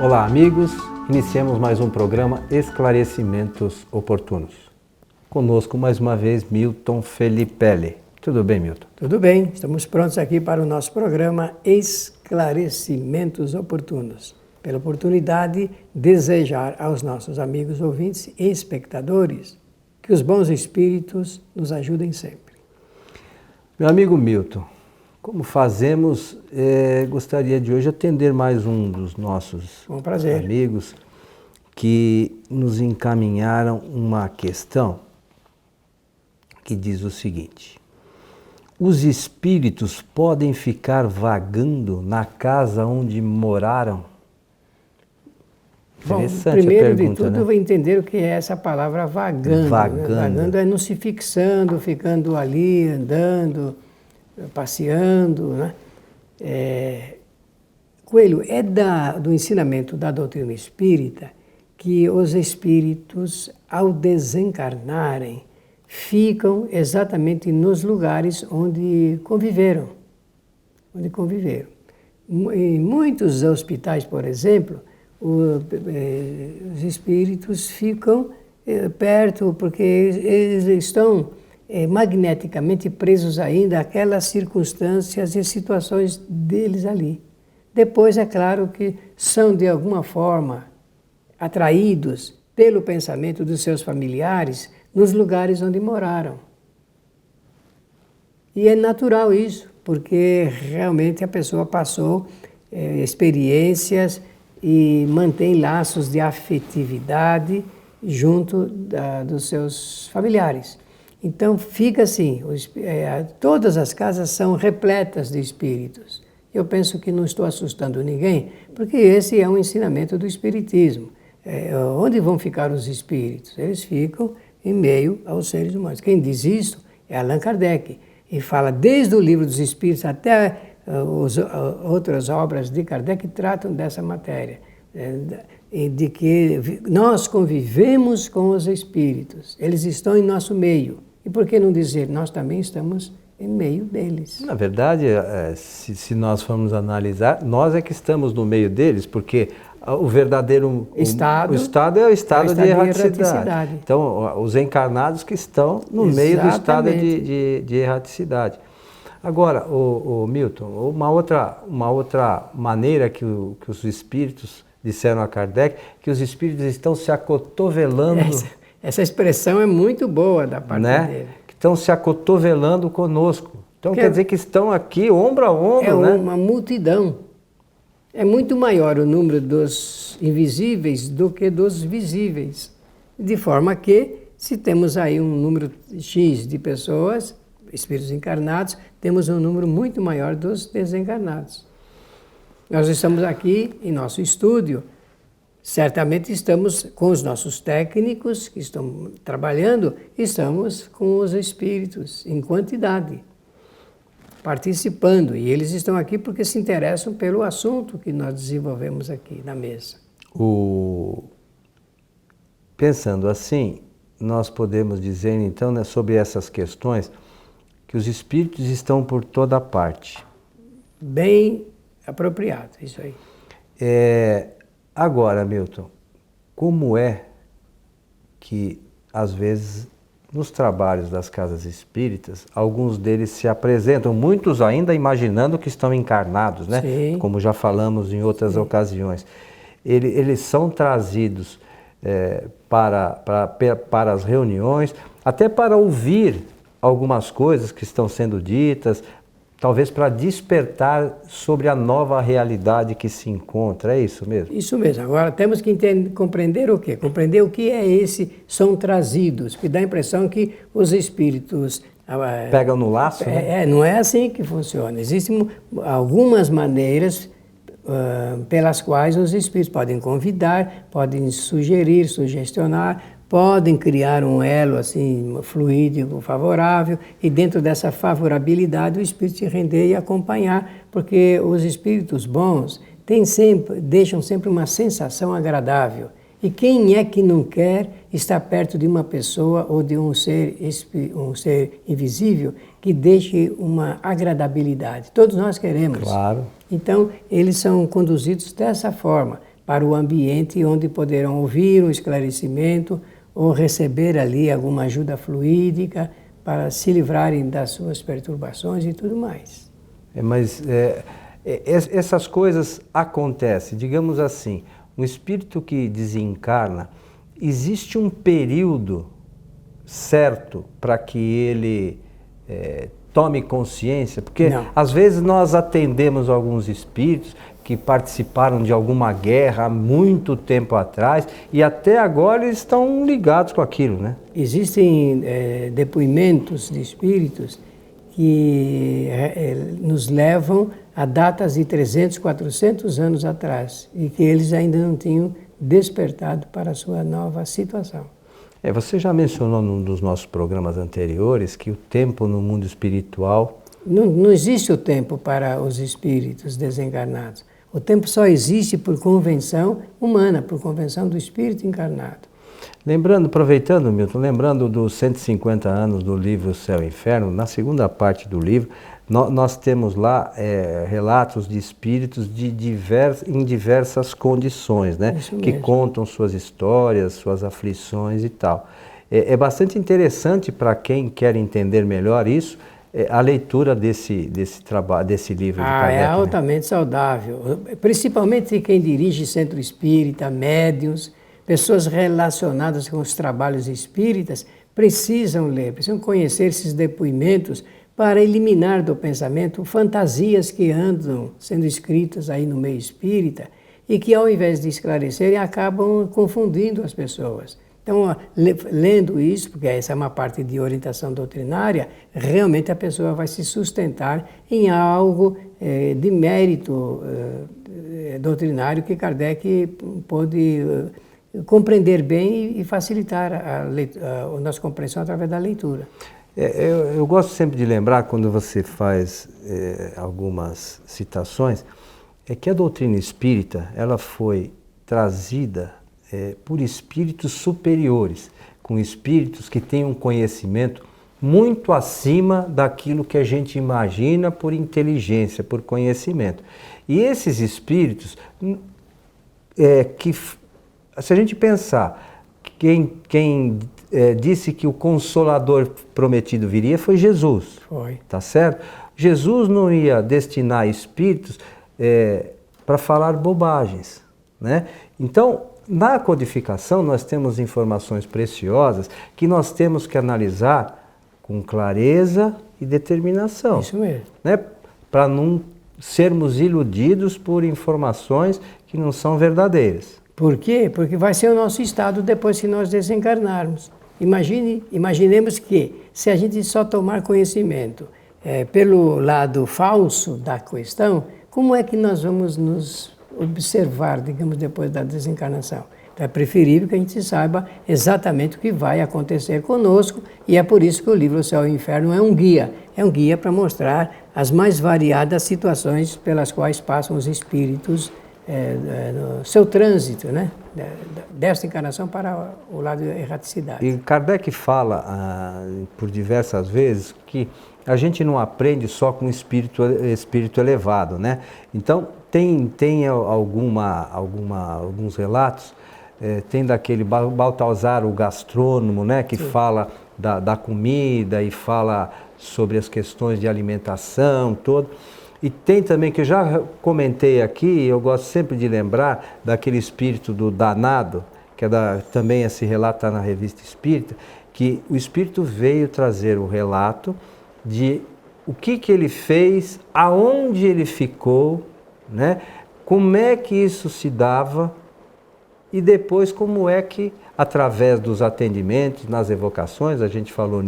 Olá, amigos. Iniciamos mais um programa Esclarecimentos Oportunos. Conosco, mais uma vez, Milton Felipelli. Tudo bem, Milton? Tudo bem. Estamos prontos aqui para o nosso programa Esclarecimentos Oportunos. Pela oportunidade, desejar aos nossos amigos ouvintes e espectadores que os bons espíritos nos ajudem sempre. Meu amigo Milton, como fazemos, gostaria de hoje atender mais um dos nossos amigos que nos encaminharam uma questão que diz o seguinte: os espíritos podem ficar vagando na casa onde moraram? Bom, primeiro de tudo, eu vou entender o que é essa palavra vagando. Vagando. Vagando é não se fixando, ficando ali, andando, passeando, né? Coelho, é do ensinamento da doutrina espírita que os espíritos, ao desencarnarem, ficam exatamente nos lugares onde conviveram. Em muitos hospitais, por exemplo, os espíritos ficam perto porque eles estão magneticamente presos ainda àquelas circunstâncias e situações deles ali. Depois, é claro que são de alguma forma atraídos pelo pensamento dos seus familiares nos lugares onde moraram. E é natural isso, porque realmente a pessoa passou experiências e mantém laços de afetividade junto dos seus familiares. Então fica assim, todas as casas são repletas de espíritos. Eu penso que não estou assustando ninguém, porque esse é um ensinamento do Espiritismo. Onde vão ficar os espíritos? Eles ficam em meio aos seres humanos. Quem diz isso é Allan Kardec, e fala desde o Livro dos Espíritos até outras obras de Kardec que tratam dessa matéria, de que nós convivemos com os espíritos, eles estão em nosso meio. E por que não dizer, nós também estamos em meio deles? Na verdade, se nós formos analisar, nós é que estamos no meio deles, porque o verdadeiro estado é o estado de erraticidade. Então, os encarnados que estão no meio do estado de erraticidade. Agora, o Milton, uma outra maneira que os espíritos disseram a Kardec, que os espíritos estão se acotovelando. Essa expressão é muito boa da parte dele. Que estão se acotovelando conosco. Então quer dizer que estão aqui ombro a ombro, né? É uma multidão. É muito maior o número dos invisíveis do que dos visíveis. De forma que, se temos aí um número X de pessoas, espíritos encarnados, temos um número muito maior dos desencarnados. Nós estamos aqui em nosso estúdio, certamente estamos com os nossos técnicos que estão trabalhando, estamos com os espíritos em quantidade, participando, e eles estão aqui porque se interessam pelo assunto que nós desenvolvemos aqui na mesa. Pensando assim, nós podemos dizer então, né, sobre essas questões, que os espíritos estão por toda parte. Bem apropriado, isso aí. Agora, Milton, como é que, às vezes, nos trabalhos das casas espíritas, alguns deles se apresentam, muitos ainda imaginando que estão encarnados, né? Sim. Como já falamos em outras ocasiões. Eles são trazidos para as reuniões, até para ouvir algumas coisas que estão sendo ditas, talvez para despertar sobre a nova realidade que se encontra. É isso mesmo? Isso mesmo. Agora temos que compreender o quê? Compreender o que é são trazidos, que dá a impressão que os espíritos pegam no laço, né? Não é assim que funciona. Existem algumas maneiras pelas quais os espíritos podem convidar, podem sugerir, sugestionar, podem criar um elo assim fluídico favorável, e dentro dessa favorabilidade o espírito se render e acompanhar, porque os espíritos bons deixam sempre uma sensação agradável. E quem é que não quer estar perto de uma pessoa ou de um ser invisível que deixe uma agradabilidade? Todos nós queremos. Claro. Então, eles são conduzidos dessa forma, para o ambiente onde poderão ouvir um esclarecimento ou receber ali alguma ajuda fluídica para se livrarem das suas perturbações e tudo mais. Mas essas coisas acontecem, digamos assim, um espírito que desencarna, existe um período certo para que ele tome consciência? Porque às vezes nós atendemos alguns espíritos que participaram de alguma guerra há muito tempo atrás e até agora eles estão ligados com aquilo, né? Existem depoimentos de espíritos que nos levam a datas de 300, 400 anos atrás e que eles ainda não tinham despertado para a sua nova situação. Você já mencionou num dos nossos programas anteriores que o tempo no mundo espiritual... Não existe o tempo para os espíritos desencarnados. O tempo só existe por convenção humana, por convenção do espírito encarnado. Aproveitando, Milton, lembrando dos 150 anos do livro Céu e Inferno, na segunda parte do livro, nós temos lá relatos de espíritos em diversas condições, né? Que contam suas histórias, suas aflições e tal. É bastante interessante para quem quer entender melhor isso, a leitura desse livro de Kardec. É altamente saudável, principalmente quem dirige centro espírita, médiuns, pessoas relacionadas com os trabalhos espíritas, precisam ler, precisam conhecer esses depoimentos para eliminar do pensamento fantasias que andam sendo escritas aí no meio espírita e que, ao invés de esclarecerem, acabam confundindo as pessoas. Então, lendo isso, porque essa é uma parte de orientação doutrinária, realmente a pessoa vai se sustentar em algo de mérito doutrinário que Kardec pôde compreender bem e facilitar a nossa compreensão através da leitura. Eu gosto sempre de lembrar, quando você faz algumas citações, que a doutrina espírita ela foi trazida por espíritos superiores, com espíritos que têm um conhecimento muito acima daquilo que a gente imagina por inteligência, por conhecimento. E esses espíritos, se a gente pensar, quem disse que o Consolador prometido viria foi Jesus. Foi. Tá certo? Jesus não ia destinar espíritos para falar bobagens, né? Então, na codificação, nós temos informações preciosas que nós temos que analisar com clareza e determinação. Isso mesmo. Né? Para não sermos iludidos por informações que não são verdadeiras. Por quê? Porque vai ser o nosso estado depois que nós desencarnarmos. Imaginemos que, se a gente só tomar conhecimento pelo lado falso da questão, como é que nós vamos nos observar, digamos, depois da desencarnação? Então é preferível que a gente saiba exatamente o que vai acontecer conosco, e é por isso que o livro Céu e Inferno é um guia para mostrar as mais variadas situações pelas quais passam os espíritos no seu trânsito, né? Desta encarnação para o lado da erraticidade. E Kardec fala por diversas vezes que a gente não aprende só com espírito elevado, né? Então tem alguns relatos, tem daquele Baltazar, o gastrônomo, né? Que fala da comida e fala sobre as questões de alimentação, todo. E tem também, que eu já comentei aqui, eu gosto sempre de lembrar, daquele espírito do danado, que também esse relato está na Revista Espírita, que o espírito veio trazer o relato de o que ele fez, aonde ele ficou, né? Como é que isso se dava e depois como é que, através dos atendimentos, nas evocações, a gente falou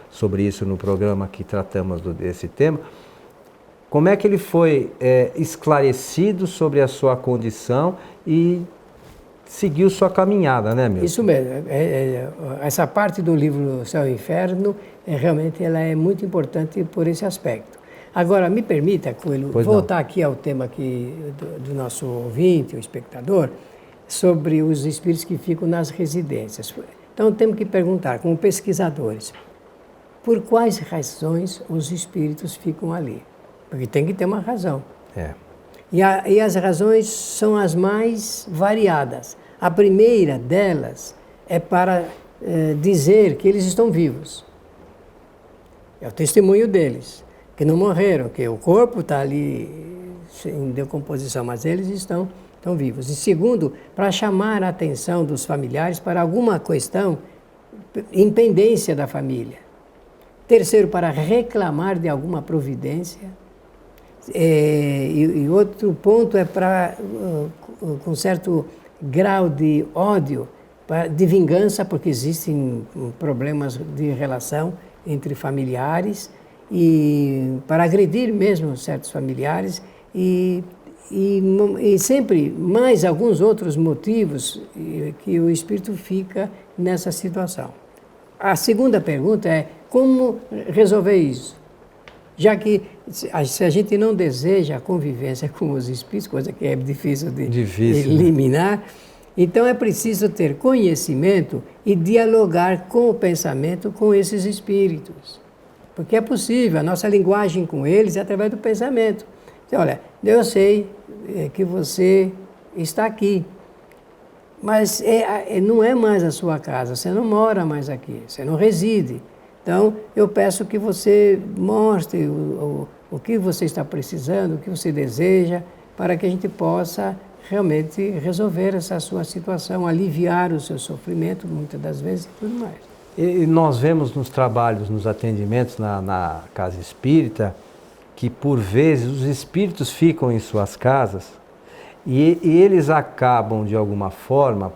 sobre isso no programa que tratamos desse tema, como é que ele foi esclarecido sobre a sua condição e seguiu sua caminhada, né, Milton? Isso mesmo. Essa parte do livro Céu e Inferno, realmente ela é muito importante por esse aspecto. Agora, me permita, Coelho, voltar aqui ao tema do nosso ouvinte, o espectador, sobre os espíritos que ficam nas residências. Então, temos que perguntar, como pesquisadores, por quais razões os espíritos ficam ali? Porque tem que ter uma razão. E as razões são as mais variadas. A primeira delas é para dizer que eles estão vivos. É o testemunho deles, que não morreram, que o corpo está ali em decomposição, mas eles estão vivos. E segundo, para chamar a atenção dos familiares para alguma questão, impendência da família. Terceiro, para reclamar de alguma providência. E outro ponto é para, com certo grau de ódio, de vingança, porque existem problemas de relação entre familiares, e para agredir mesmo certos familiares, e sempre mais alguns outros motivos que o espírito fica nessa situação. A segunda pergunta é como resolver isso? Já que se a gente não deseja a convivência com os espíritos, coisa que é difícil de eliminar, né? Então é preciso ter conhecimento e dialogar com o pensamento com esses espíritos. Porque é possível, a nossa linguagem com eles é através do pensamento. Então, olha, eu sei que você está aqui, mas não é mais a sua casa, você não mora mais aqui, você não reside. Então, eu peço que você mostre o que você está precisando, o que você deseja, para que a gente possa realmente resolver essa sua situação, aliviar o seu sofrimento, muitas das vezes, e tudo mais. E nós vemos nos trabalhos, nos atendimentos na casa espírita, que por vezes os espíritos ficam em suas casas e eles acabam, de alguma forma,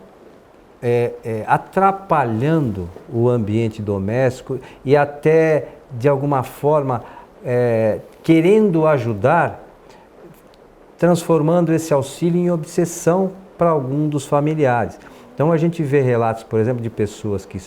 atrapalhando o ambiente doméstico e até, de alguma forma, querendo ajudar, transformando esse auxílio em obsessão para algum dos familiares. Então a gente vê relatos, por exemplo, de pessoas que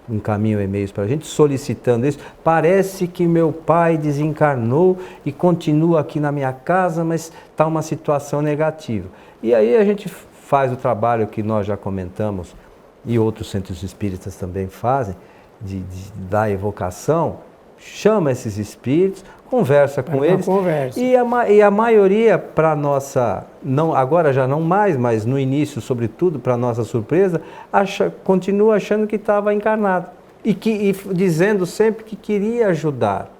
encaminham e-mails para a gente solicitando isso. Parece que meu pai desencarnou e continua aqui na minha casa, mas está uma situação negativa. E aí a gente faz o trabalho que nós já comentamos, e outros centros espíritas também fazem, da evocação, chama esses espíritos, conversa com eles, e a maioria, para nossa, agora já não mais, mas no início, sobretudo, para nossa surpresa, continua achando que estava encarnado, e dizendo sempre que queria ajudar,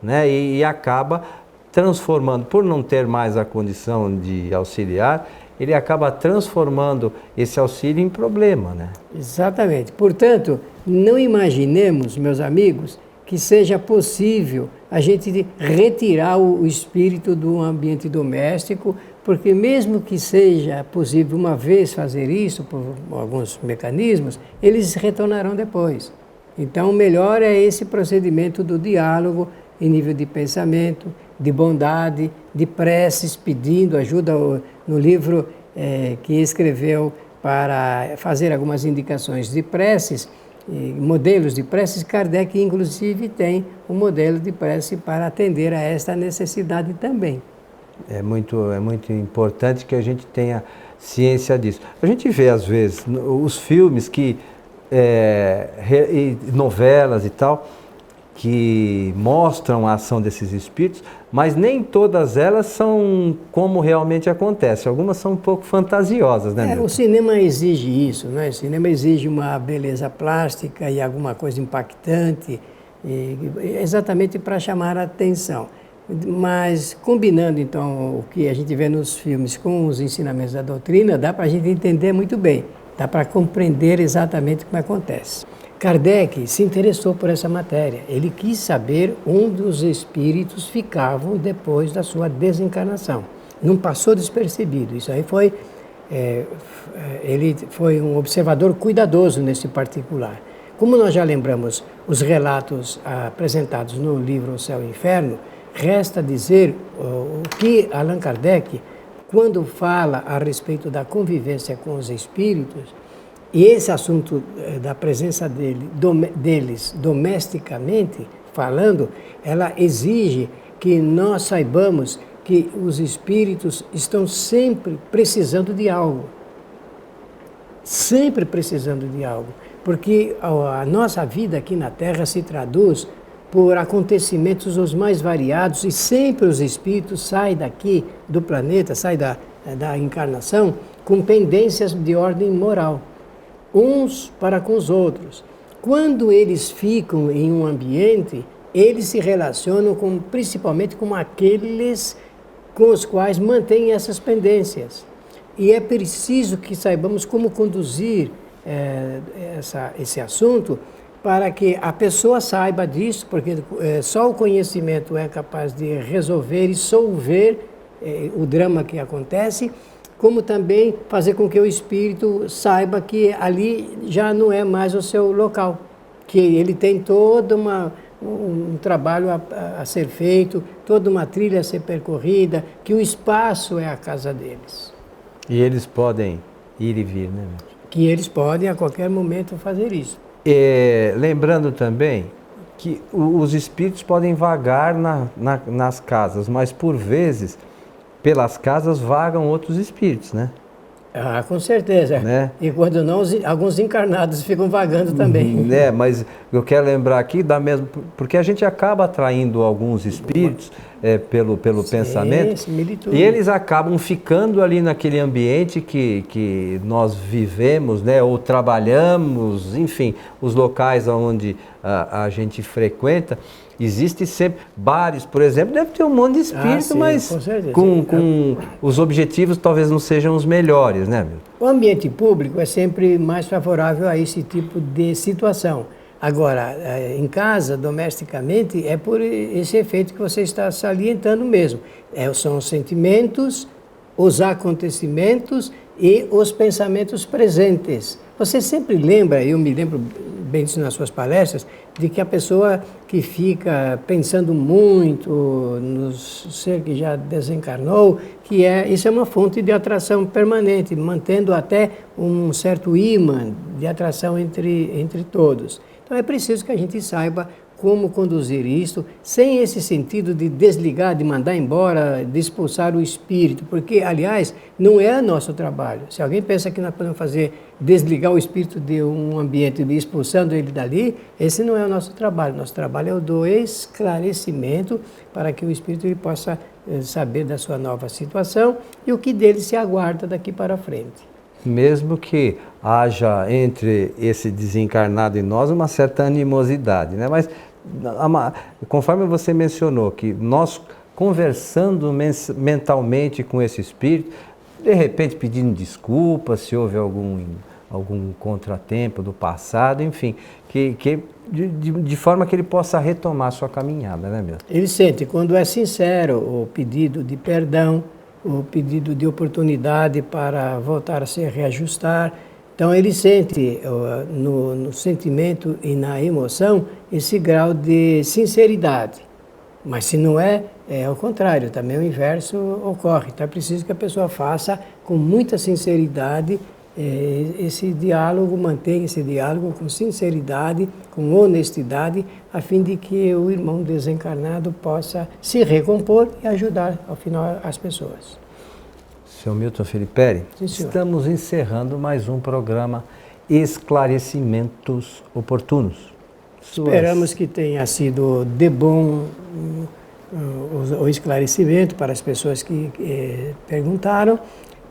né? E acaba transformando, por não ter mais a condição de auxiliar, ele acaba transformando esse auxílio em problema, né? Exatamente. Portanto, não imaginemos, meus amigos, que seja possível a gente retirar o espírito do ambiente doméstico, porque mesmo que seja possível uma vez fazer isso, por alguns mecanismos, eles retornarão depois. Então, o melhor é esse procedimento do diálogo em nível de pensamento, de bondade, de preces, pedindo ajuda. No livro que escreveu para fazer algumas indicações de preces, modelos de preces, Kardec inclusive tem um modelo de prece para atender a esta necessidade também. É muito importante que a gente tenha ciência disso. A gente vê às vezes os filmes novelas e tal, que mostram a ação desses espíritos, mas nem todas elas são como realmente acontece. Algumas são um pouco fantasiosas, né? O cinema exige isso, né? O cinema exige uma beleza plástica e alguma coisa impactante, exatamente para chamar a atenção. Mas combinando então o que a gente vê nos filmes com os ensinamentos da doutrina, dá para a gente entender muito bem, dá para compreender exatamente como acontece. Kardec se interessou por essa matéria. Ele quis saber onde os espíritos ficavam depois da sua desencarnação. Não passou despercebido. Isso aí ele foi um observador cuidadoso nesse particular. Como nós já lembramos os relatos apresentados no livro O Céu e o Inferno, resta dizer o que Allan Kardec, quando fala a respeito da convivência com os espíritos, e esse assunto da presença deles domesticamente falando, ela exige que nós saibamos que os espíritos estão sempre precisando de algo. Sempre precisando de algo. Porque a nossa vida aqui na Terra se traduz por acontecimentos os mais variados, e sempre os espíritos saem daqui do planeta, saem da encarnação, com pendências de ordem moral, uns para com os outros. Quando eles ficam em um ambiente, eles se relacionam principalmente com aqueles com os quais mantêm essas pendências. E é preciso que saibamos como conduzir esse assunto para que a pessoa saiba disso, porque só o conhecimento é capaz de resolver e solver o drama que acontece, como também fazer com que o espírito saiba que ali já não é mais o seu local, que ele tem todo um trabalho a ser feito, toda uma trilha a ser percorrida, que o espaço é a casa deles. E eles podem ir e vir, né? Que eles podem a qualquer momento fazer isso. Lembrando também que os espíritos podem vagar nas casas, mas por vezes pelas casas vagam outros espíritos, né? Ah, com certeza. Né? E quando não, alguns encarnados ficam vagando também. Mas eu quero lembrar aqui, porque a gente acaba atraindo alguns espíritos pelo pensamento, e eles acabam ficando ali naquele ambiente que nós vivemos, né? Ou trabalhamos, enfim, os locais onde a gente frequenta. Existe sempre bares, por exemplo, deve ter um monte de espírito, mas com os objetivos talvez não sejam os melhores, né? O ambiente público é sempre mais favorável a esse tipo de situação. Agora, em casa, domesticamente, é por esse efeito que você está salientando mesmo. São os sentimentos, os acontecimentos e os pensamentos presentes. Você sempre lembra, eu me lembro bem disso nas suas palestras, de que a pessoa que fica pensando muito no ser que já desencarnou, isso é uma fonte de atração permanente, mantendo até um certo imã de atração entre todos. Então é preciso que a gente saiba como conduzir isso, sem esse sentido de desligar, de mandar embora, de expulsar o espírito, porque, aliás, não é nosso trabalho. Se alguém pensa que nós podemos desligar o espírito de um ambiente expulsando ele dali, esse não é o nosso trabalho. Nosso trabalho é o do esclarecimento para que o espírito ele possa saber da sua nova situação e o que dele se aguarda daqui para frente. Mesmo que haja entre esse desencarnado e nós uma certa animosidade, né? Mas conforme você mencionou que nós conversando mentalmente com esse espírito, de repente pedindo desculpas se houve algum contratempo do passado, enfim, de forma que ele possa retomar a sua caminhada, né, meu? Ele sente, quando é sincero o pedido de perdão, o pedido de oportunidade para voltar a se reajustar. Então ele sente no sentimento e na emoção esse grau de sinceridade. Mas se não é ao contrário, também o inverso ocorre. Então é preciso que a pessoa faça com muita sinceridade esse diálogo, mantenha esse diálogo com sinceridade, com honestidade, a fim de que o irmão desencarnado possa se recompor e ajudar, ao final, as pessoas. Seu Milton Filiperi, estamos encerrando mais um programa Esclarecimentos Oportunos. Esperamos que tenha sido de bom o esclarecimento para as pessoas que perguntaram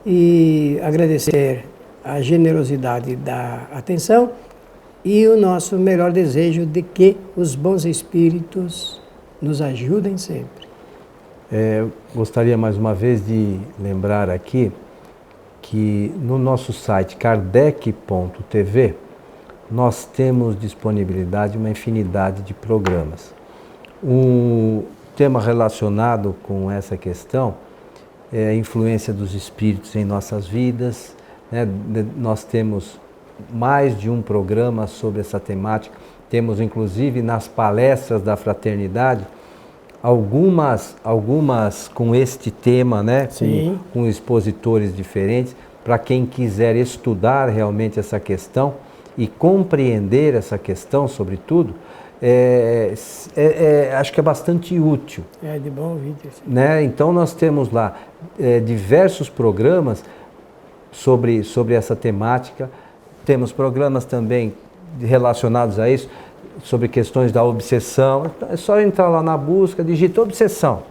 e agradecer a generosidade da atenção e o nosso melhor desejo de que os bons espíritos nos ajudem sempre. Gostaria mais uma vez de lembrar aqui que no nosso site kardec.tv nós temos disponibilidade uma infinidade de programas. Um tema relacionado com essa questão é a influência dos espíritos em nossas vidas. Nós temos mais de um programa sobre essa temática, temos inclusive nas palestras da fraternidade algumas com este tema, né? Com expositores diferentes, para quem quiser estudar realmente essa questão e compreender essa questão, sobretudo, acho que é bastante útil. É de bom vídeo. Né? Então nós temos lá diversos programas sobre essa temática, temos programas também relacionados a isso, sobre questões da obsessão. É só entrar lá na busca, digita obsessão,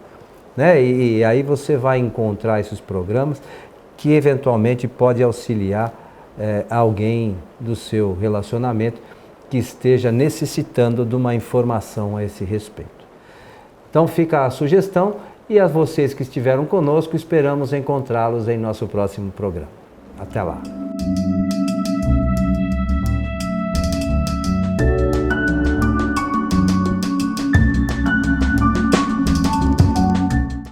né? E aí você vai encontrar esses programas que eventualmente pode auxiliar alguém do seu relacionamento que esteja necessitando de uma informação a esse respeito. Então fica a sugestão, e a vocês que estiveram conosco, esperamos encontrá-los em nosso próximo programa. Até lá!